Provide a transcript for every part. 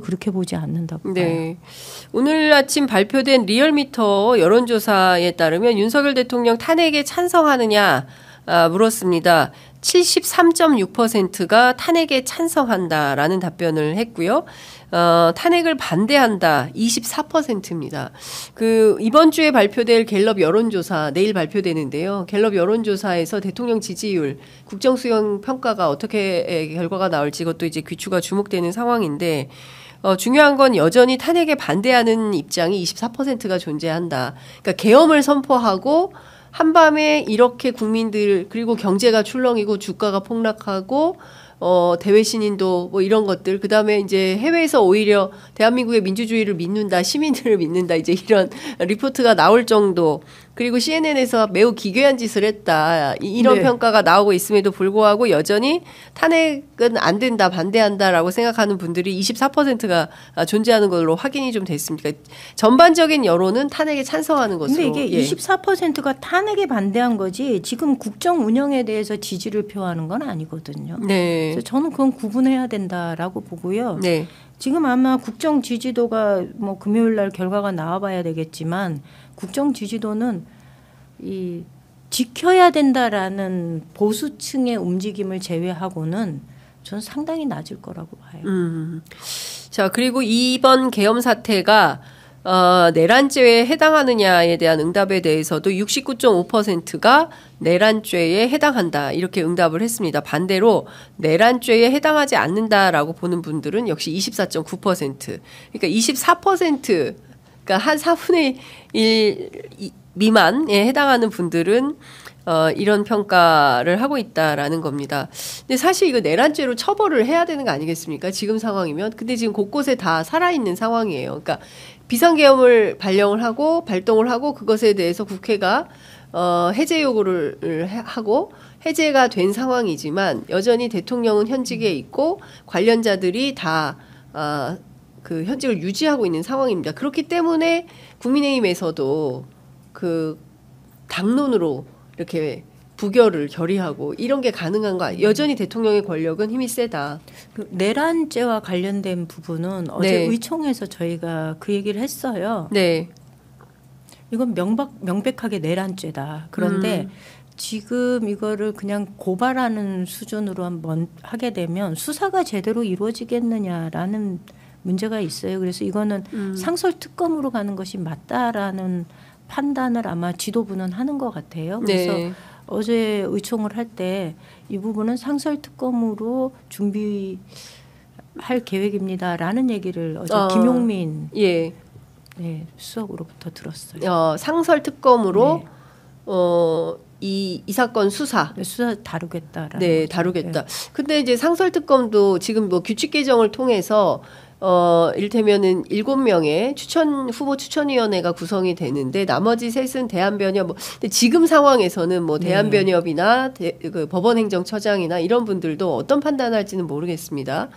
그렇게 보지 않는다고 봐요. 네. 오늘 아침 발표된 리얼미터 여론조사에 따르면 윤석열 대통령 탄핵에 찬성하느냐 물었습니다. 73.6%가 탄핵에 찬성한다라는 답변을 했고요. 탄핵을 반대한다 24%입니다. 이번 주에 발표될 갤럽 여론조사 내일 발표되는데요. 갤럽 여론조사에서 대통령 지지율, 국정수행 평가가 어떻게 결과가 나올지 그것도 이제 귀추가 주목되는 상황인데 중요한 건 여전히 탄핵에 반대하는 입장이 24%가 존재한다. 그러니까 계엄을 선포하고 한밤에 이렇게 국민들 그리고 경제가 출렁이고 주가가 폭락하고 대외 신인도 뭐 이런 것들 그다음에 이제 해외에서 오히려 대한민국의 민주주의를 믿는다 시민들을 믿는다 이제 이런 리포트가 나올 정도 그리고 CNN에서 매우 기괴한 짓을 했다 이런 네. 평가가 나오고 있음에도 불구하고 여전히 탄핵은 안 된다 반대한다라고 생각하는 분들이 24%가 존재하는 걸로 확인이 좀 됐습니다. 전반적인 여론은 탄핵에 찬성하는 것으로. 근데 이게 24%가 탄핵에 반대한 거지 지금 국정 운영에 대해서 지지를 표하는 건 아니거든요. 네. 그래서 저는 그건 구분해야 된다라고 보고요. 네. 지금 아마 국정 지지도가 뭐 금요일 날 결과가 나와봐야 되겠지만 국정 지지도는 이 지켜야 된다라는 보수층의 움직임을 제외하고는 저는 상당히 낮을 거라고 봐요. 자, 그리고 이번 계엄 사태가 내란죄에 해당하느냐에 대한 응답에 대해서도 69.5%가 내란죄에 해당한다 이렇게 응답을 했습니다. 반대로 내란죄에 해당하지 않는다라고 보는 분들은 역시 24.9%. 그러니까 24%, 그러니까 한 4분의 1 미만에 해당하는 분들은 이런 평가를 하고 있다라는 겁니다. 근데 사실 이거 내란죄로 처벌을 해야 되는 거 아니겠습니까? 지금 상황이면. 근데 지금 곳곳에 다 살아있는 상황이에요. 그러니까 비상계엄을 발동을 하고 그것에 대해서 국회가 해제 요구를 하고 해제가 된 상황이지만 여전히 대통령은 현직에 있고 관련자들이 다 그 현직을 유지하고 있는 상황입니다. 그렇기 때문에 국민의힘에서도 그 당론으로 이렇게 부결을 결의하고 이런 게 가능한 거 여전히 대통령의 권력은 힘이 세다. 내란죄와 관련된 부분은 어제 네. 의총에서 저희가 그 얘기를 했어요. 네. 이건 명백하게 내란죄다. 그런데 지금 이거를 그냥 고발하는 수준으로 한번 하게 되면 수사가 제대로 이루어지겠느냐라는 문제가 있어요. 그래서 이거는 상설특검으로 가는 것이 맞다라는 판단을 아마 지도부는 하는 것 같아요. 그래서 네. 어제 의총을 할 때 이 부분은 상설특검으로 준비할 계획입니다라는 얘기를 어제 김용민 예. 네, 수석으로부터 들었어요. 상설특검으로 네. 이 사건 수사 다루겠다라는 네, 거죠. 다루겠다. 네. 근데 이제 상설특검도 지금 뭐 규칙 개정을 통해서 이를테면은 7명의 후보 추천위원회가 구성이 되는데 나머지 셋은 대한변협 근데 지금 상황에서는 뭐 대한변협이나 그 법원행정처장이나 이런 분들도 어떤 판단할지는 모르겠습니다.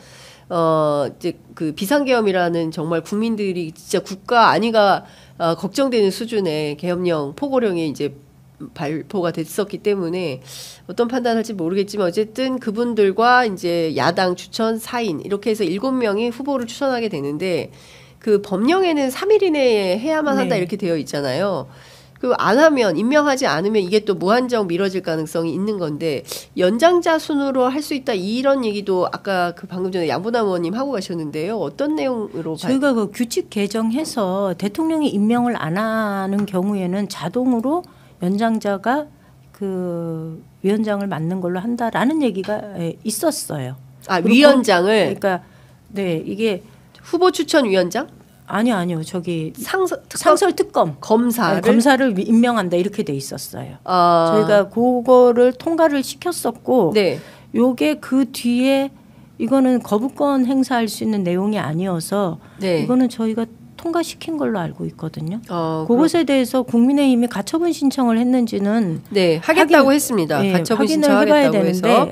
이제 그 비상계엄이라는 정말 국민들이 진짜 국가 안위가 걱정되는 수준의 계엄령 포고령이 이제 발표가 됐었기 때문에 어떤 판단할지 모르겠지만 어쨌든 그분들과 이제 야당 추천 4인 이렇게 해서 7명이 후보를 추천하게 되는데 그 법령에는 3일 이내에 해야만 한다 이렇게 되어 있잖아요. 그 안 하면 임명하지 않으면 이게 또 무한정 미뤄질 가능성이 있는 건데 연장자 순으로 할 수 있다 이런 얘기도 아까 그 방금 전에 양보남 의원님 하고 가셨는데요. 어떤 내용으로 저희가 그 규칙 개정해서 대통령이 임명을 안 하는 경우에는 자동으로 연장자가 그 위원장을 맡는 걸로 한다라는 얘기가 있었어요. 위원장을 그러니까 네 이게 후보 추천 위원장? 아니요 저기 상설특검 검사를 임명한다 이렇게 돼 있었어요. 저희가 그거를 통과를 시켰었고 네. 요게 그 뒤에 이거는 거부권 행사할 수 있는 내용이 아니어서 네. 이거는 저희가 통과시킨 걸로 알고 있거든요. 그것에 대해서 국민의힘이 가처분 신청을 했는지는 하겠다고 했습니다. 가처분 신청하겠다고 해서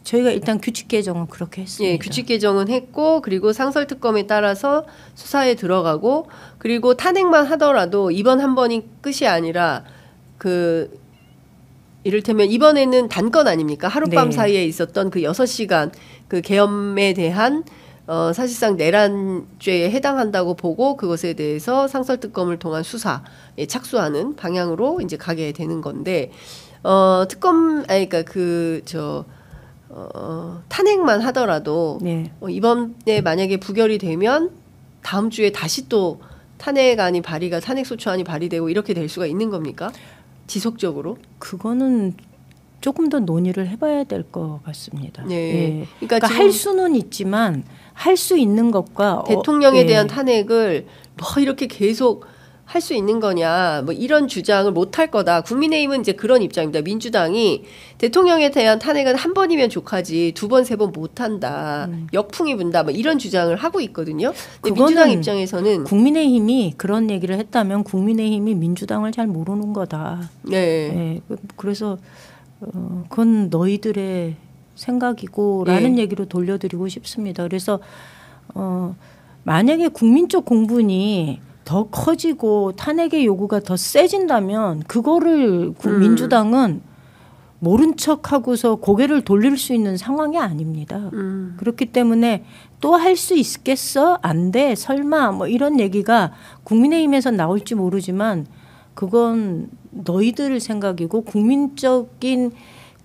저희가 일단 규칙 개정은 그렇게 했습니다. 예, 규칙 개정은 했고 그리고 상설특검에 따라서 수사에 들어가고 그리고 탄핵만 하더라도 이번 한 번이 끝이 아니라 그 이를테면 이번에는 단건 아닙니까? 하룻밤 사이에 있었던 그 6시간 그 계엄에 대한 사실상 내란죄에 해당한다고 보고 그것에 대해서 상설특검을 통한 수사에 착수하는 방향으로 이제 가게 되는 건데 그러니까 탄핵만 하더라도 네. 이번에 만약에 부결이 되면 다음 주에 다시 또 탄핵안이 탄핵소추안이 발의되고 이렇게 될 수가 있는 겁니까? 지속적으로? 그거는 조금 더 논의를 해봐야 될 것 같습니다. 네. 예. 그러니까 할 수는 있지만 할 수 있는 것과 대통령에 예. 대한 탄핵을 뭐 이렇게 계속 할 수 있는 거냐, 뭐 이런 주장을 못 할 거다. 국민의힘은 이제 그런 입장입니다. 민주당이 대통령에 대한 탄핵은 한 번이면 족하지 두 번, 세 번 못 한다. 역풍이 분다. 뭐 이런 주장을 하고 있거든요. 근데 민주당 입장에서는 국민의힘이 그런 얘기를 했다면 국민의힘이 민주당을 잘 모르는 거다. 네. 네. 그래서 그건 너희들의 생각이고라는 네. 얘기로 돌려드리고 싶습니다. 그래서 만약에 국민적 공분이 더 커지고 탄핵의 요구가 더 세진다면 그거를 민주당은 모른 척하고서 고개를 돌릴 수 있는 상황이 아닙니다. 그렇기 때문에 또 할 수 있겠어? 안 돼? 설마? 뭐 이런 얘기가 국민의힘에서 나올지 모르지만 그건 너희들 생각이고 국민적인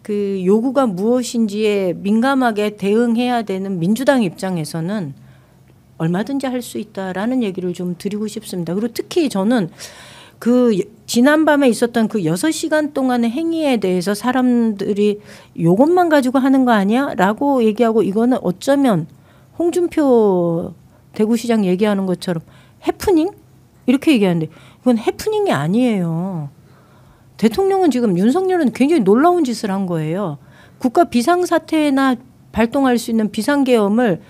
그 요구가 무엇인지에 민감하게 대응해야 되는 민주당 입장에서는 얼마든지 할 수 있다라는 얘기를 좀 드리고 싶습니다. 그리고 특히 저는 그 지난밤에 있었던 그 6시간 동안의 행위에 대해서 사람들이 이것만 가지고 하는 거 아니야? 라고 얘기하고 이거는 어쩌면 홍준표 대구시장 얘기하는 것처럼 해프닝? 이렇게 얘기하는데 이건 해프닝이 아니에요. 대통령은 지금 윤석열은 굉장히 놀라운 짓을 한 거예요. 국가 비상사태나 발동할 수 있는 비상계엄을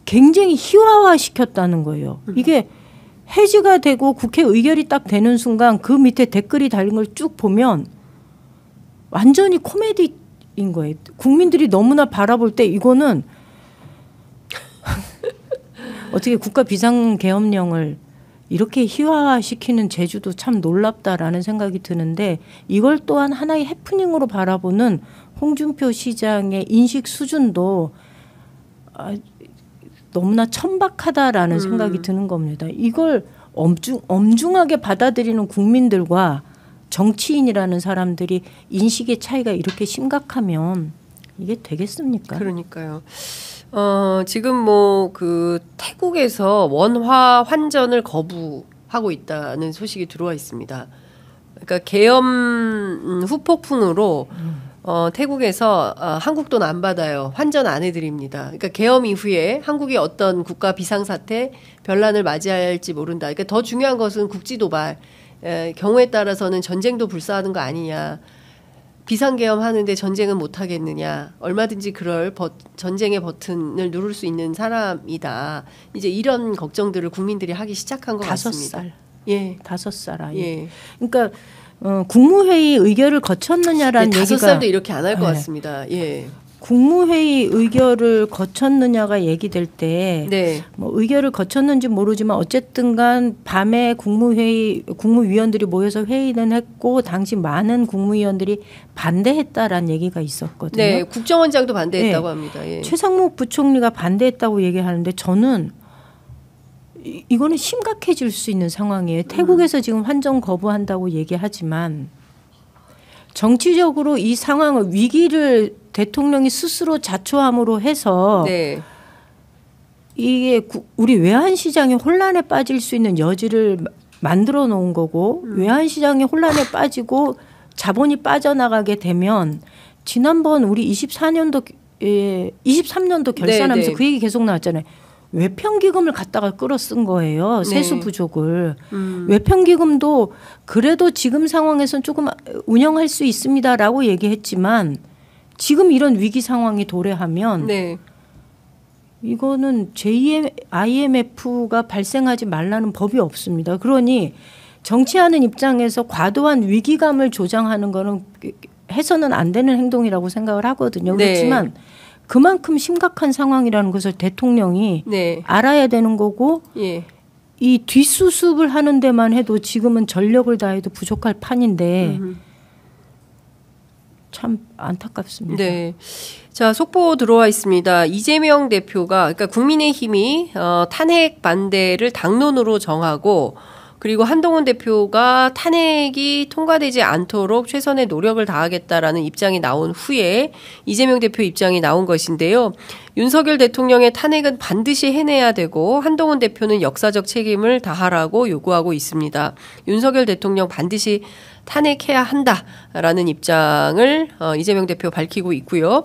굉장히 희화화시켰다는 거예요. 이게 해지가 되고 국회 의결이 딱 되는 순간 그 밑에 댓글이 달린 걸 쭉 보면 완전히 코미디인 거예요. 국민들이 너무나 바라볼 때 이거는 어떻게 국가 비상계엄령을 이렇게 희화화시키는 제주도 참 놀랍다라는 생각이 드는데 이걸 또한 하나의 해프닝으로 바라보는 홍준표 시장의 인식 수준도 너무나 천박하다라는 생각이 드는 겁니다. 이걸 엄중하게 받아들이는 국민들과 정치인이라는 사람들이 인식의 차이가 이렇게 심각하면 이게 되겠습니까? 그러니까요. 지금 뭐 그 태국에서 원화 환전을 거부하고 있다는 소식이 들어와 있습니다. 그러니까 계엄 후폭풍으로 태국에서 한국 돈 안 받아요. 환전 안 해드립니다. 그러니까 계엄 이후에 한국이 어떤 국가 비상사태, 변란을 맞이할지 모른다. 그러니까 더 중요한 것은 국지도발. 경우에 따라서는 전쟁도 불사하는 거 아니냐. 비상계엄 하는데 전쟁은 못 하겠느냐. 얼마든지 그럴 전쟁의 버튼을 누를 수 있는 사람이다. 이제 이런 걱정들을 국민들이 하기 시작한 것 같습니다. 5살. 예. 5살 아이. 예. 그러니까 국무회의 의결을 거쳤느냐라는 얘기가 5살도 이렇게 안 할 것 같습니다. 예. 국무회의 의결을 거쳤느냐가 얘기될 때 네. 뭐 의결을 거쳤는지 모르지만 어쨌든간 밤에 국무위원들이 모여서 회의는 했고 당시 많은 국무위원들이 반대했다라는 얘기가 있었거든요. 네, 국정원장도 반대했다고 네. 합니다. 예. 최상목 부총리가 반대했다고 얘기하는데 저는 이거는 심각해질 수 있는 상황이에요. 태국에서 지금 환전 거부한다고 얘기하지만 정치적으로 이 상황을 위기를 대통령이 스스로 자초함으로 해서 네. 이게 우리 외환시장이 혼란에 빠질 수 있는 여지를 만들어 놓은 거고 외환시장이 혼란에 빠지고 자본이 빠져나가게 되면 지난번 우리 23년도 결산하면서 네. 그 얘기 계속 나왔잖아요. 외평기금을 갖다가 끌어 쓴 거예요. 세수 네. 부족을. 외평기금도 그래도 지금 상황에서는 조금 운영할 수 있습니다라고 얘기했지만 지금 이런 위기 상황이 도래하면 네. 이거는 제2의 IMF가 발생하지 말라는 법이 없습니다. 그러니 정치하는 입장에서 과도한 위기감을 조장하는 거는 해서는 안 되는 행동이라고 생각을 하거든요. 네. 그렇지만 그만큼 심각한 상황이라는 것을 대통령이 네. 알아야 되는 거고 예. 이 뒷수습을 하는 데만 해도 지금은 전력을 다해도 부족할 판인데 참 안타깝습니다. 네. 자, 속보 들어와 있습니다. 이재명 대표가, 그러니까 국민의힘이 탄핵 반대를 당론으로 정하고, 그리고 한동훈 대표가 탄핵이 통과되지 않도록 최선의 노력을 다하겠다라는 입장이 나온 후에 이재명 대표 입장이 나온 것인데요. 윤석열 대통령의 탄핵은 반드시 해내야 되고 한동훈 대표는 역사적 책임을 다하라고 요구하고 있습니다. 윤석열 대통령 반드시 탄핵해야 한다라는 입장을 이재명 대표 밝히고 있고요.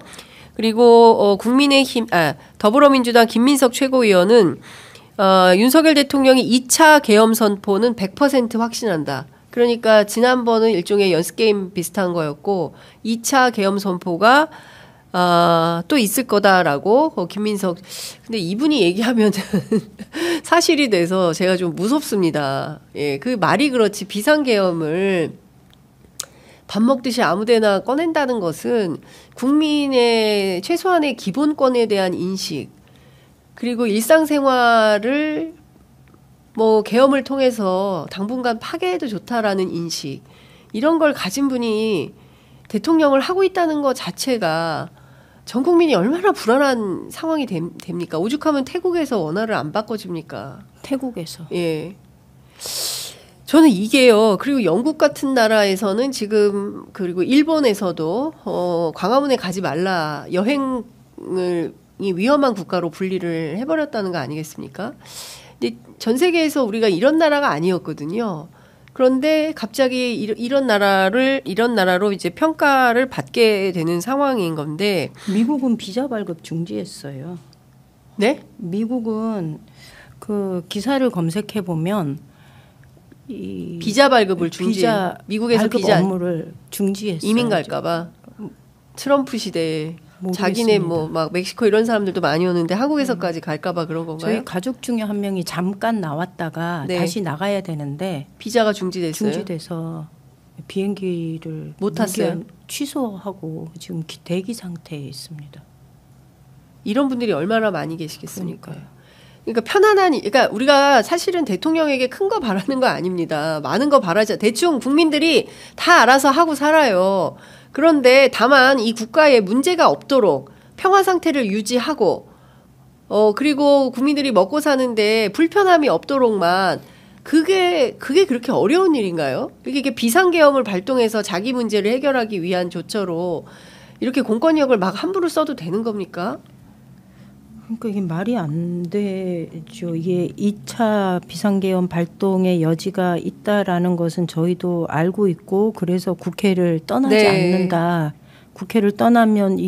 그리고 더불어민주당 김민석 최고위원은 윤석열 대통령이 2차 계엄 선포는 100% 확신한다. 그러니까 지난번은 일종의 연습게임 비슷한 거였고 2차 계엄 선포가 또 있을 거다라고 김민석. 근데 이분이 얘기하면 사실이 돼서 제가 좀 무섭습니다. 예, 그 말이 그렇지 비상계엄을 밥 먹듯이 아무데나 꺼낸다는 것은 국민의 최소한의 기본권에 대한 인식 그리고 일상생활을 뭐 계엄을 통해서 당분간 파괴해도 좋다라는 인식 이런 걸 가진 분이 대통령을 하고 있다는 것 자체가 전 국민이 얼마나 불안한 상황이 됩니까? 오죽하면 태국에서 원화를 안 바꿔줍니까? 태국에서. 예. 저는 이게요. 그리고 영국 같은 나라에서는 지금 그리고 일본에서도 광화문에 가지 말라 여행을 이 위험한 국가로 분리를 해버렸다는 거 아니겠습니까? 근데 전 세계에서 우리가 이런 나라가 아니었거든요. 그런데 갑자기 이런 나라로 이제 평가를 받게 되는 상황인 건데. 미국은 비자 발급 중지했어요. 네? 미국은 그 기사를 검색해 보면 이 비자 발급을 미국에서 발급 비자 업무를 중지했어요. 이민 갈까봐. 트럼프 시대에. 모르겠습니다. 자기네 뭐 막 멕시코 이런 사람들도 많이 오는데 한국에서까지 갈까봐 그런 건가요? 저희 가족 중에 한 명이 잠깐 나왔다가 네. 다시 나가야 되는데 비자가 중지됐어요. 중지돼서 비행기를 못 탔어요. 취소하고 지금 대기 상태에 있습니다. 이런 분들이 얼마나 많이 계시겠습니까? 그러니까 그러니까 우리가 사실은 대통령에게 큰 거 바라는 거 아닙니다. 많은 거 바라자. 대충 국민들이 다 알아서 하고 살아요. 그런데 다만 이 국가에 문제가 없도록 평화 상태를 유지하고 그리고 국민들이 먹고 사는데 불편함이 없도록만 그게 그렇게 어려운 일인가요? 이게 비상계엄을 발동해서 자기 문제를 해결하기 위한 조처로 이렇게 공권력을 막 함부로 써도 되는 겁니까? 그러니까 이게 말이 안 되죠. 이게 2차 비상계엄 발동의 여지가 있다라는 것은 저희도 알고 있고 그래서 국회를 떠나지 네. 않는다. 국회를 떠나면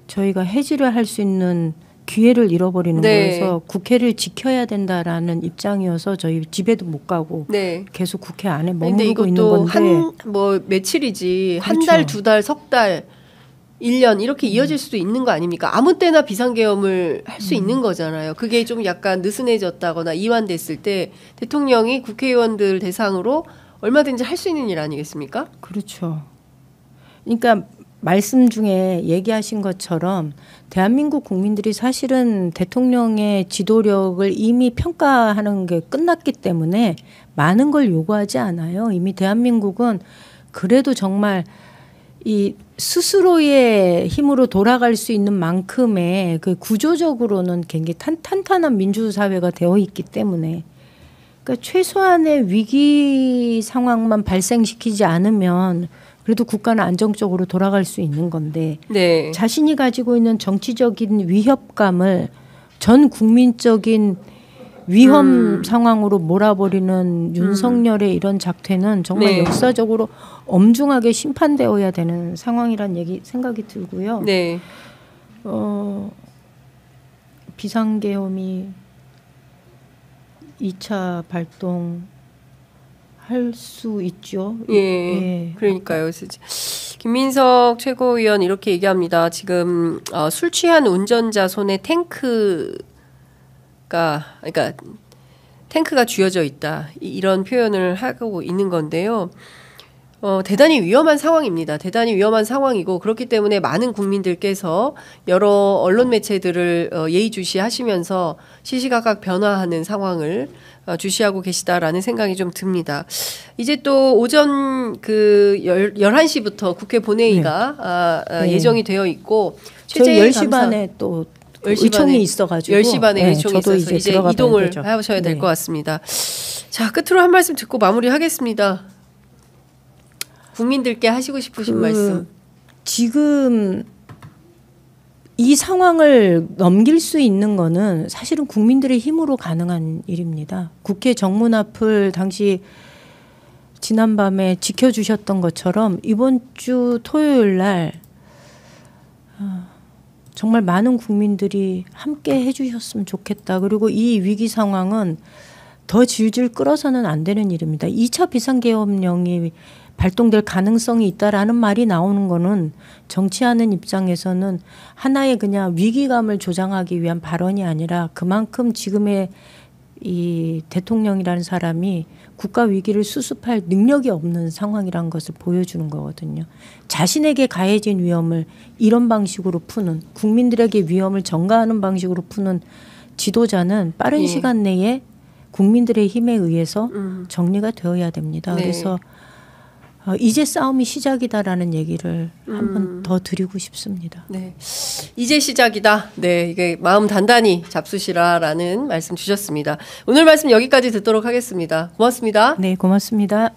저희가 해지를 할 수 있는 기회를 잃어버리는 네. 거여서 국회를 지켜야 된다라는 입장이어서 저희 집에도 못 가고 네. 계속 국회 안에 근데 머무르고 있는 이것도 건데 며칠이지. 그렇죠. 한 달, 두 달, 석 달 1년 이렇게 이어질 수도 있는 거 아닙니까? 아무 때나 비상계엄을 할 수 있는 거잖아요. 그게 좀 약간 느슨해졌다거나 이완됐을 때 대통령이 국회의원들 대상으로 얼마든지 할 수 있는 일 아니겠습니까? 그렇죠. 그러니까 말씀 중에 얘기하신 것처럼 대한민국 국민들이 사실은 대통령의 지도력을 이미 평가하는 게 끝났기 때문에 많은 걸 요구하지 않아요. 이미 대한민국은 그래도 정말 이 스스로의 힘으로 돌아갈 수 있는 만큼의 그 구조적으로는 굉장히 탄탄한 민주사회가 되어 있기 때문에 그러니까 최소한의 위기 상황만 발생시키지 않으면 그래도 국가는 안정적으로 돌아갈 수 있는 건데 네. 자신이 가지고 있는 정치적인 위협감을 전 국민적인 위험 상황으로 몰아버리는 윤석열의 이런 작태는 정말 네. 역사적으로 엄중하게 심판되어야 되는 상황이란 생각이 들고요. 네. 비상계엄이 2차 발동 할 수 있죠. 예. 예. 그러니까요. 김민석 최고위원 이렇게 얘기합니다. 지금 술 취한 운전자 손에 그러니까 탱크가 쥐어져 있다. 이런 표현을 하고 있는 건데요. 대단히 위험한 상황입니다. 대단히 위험한 상황이고 그렇기 때문에 많은 국민들께서 여러 언론 매체들을 예의주시하시면서 시시각각 변화하는 상황을 주시하고 계시다라는 생각이 좀 듭니다. 이제 또 오전 11시부터 국회 본회의가 네. 예정이 되어 있고 저희 10시 반에 또 10시 의총이 있어가지고 10시 반에 네, 의총이 저도 있어서 이제 이동을 하셔야 될 것 같습니다. 자, 끝으로 한 말씀 듣고 마무리하겠습니다. 국민들께 하시고 싶으신 말씀. 지금 이 상황을 넘길 수 있는 거는 사실은 국민들의 힘으로 가능한 일입니다. 국회 정문 앞을 당시 지난밤에 지켜주셨던 것처럼 이번 주 토요일 날 정말 많은 국민들이 함께 해주셨으면 좋겠다. 그리고 이 위기 상황은 더 질질 끌어서는 안 되는 일입니다. 2차 비상계엄령이 발동될 가능성이 있다라는 말이 나오는 거는 정치하는 입장에서는 하나의 그냥 위기감을 조장하기 위한 발언이 아니라 그만큼 지금의 이 대통령이라는 사람이 국가 위기를 수습할 능력이 없는 상황이라는 것을 보여주는 거거든요. 자신에게 가해진 위험을 이런 방식으로 푸는, 국민들에게 위험을 전가하는 방식으로 푸는 지도자는 빠른 시간 내에 국민들의 힘에 의해서 정리가 되어야 됩니다. 네. 그래서 이제 싸움이 시작이다라는 얘기를 한 번 더 드리고 싶습니다. 네, 이제 시작이다. 네, 이게 마음 단단히 잡수시라라는 말씀 주셨습니다. 오늘 말씀 여기까지 듣도록 하겠습니다. 고맙습니다. 네, 고맙습니다.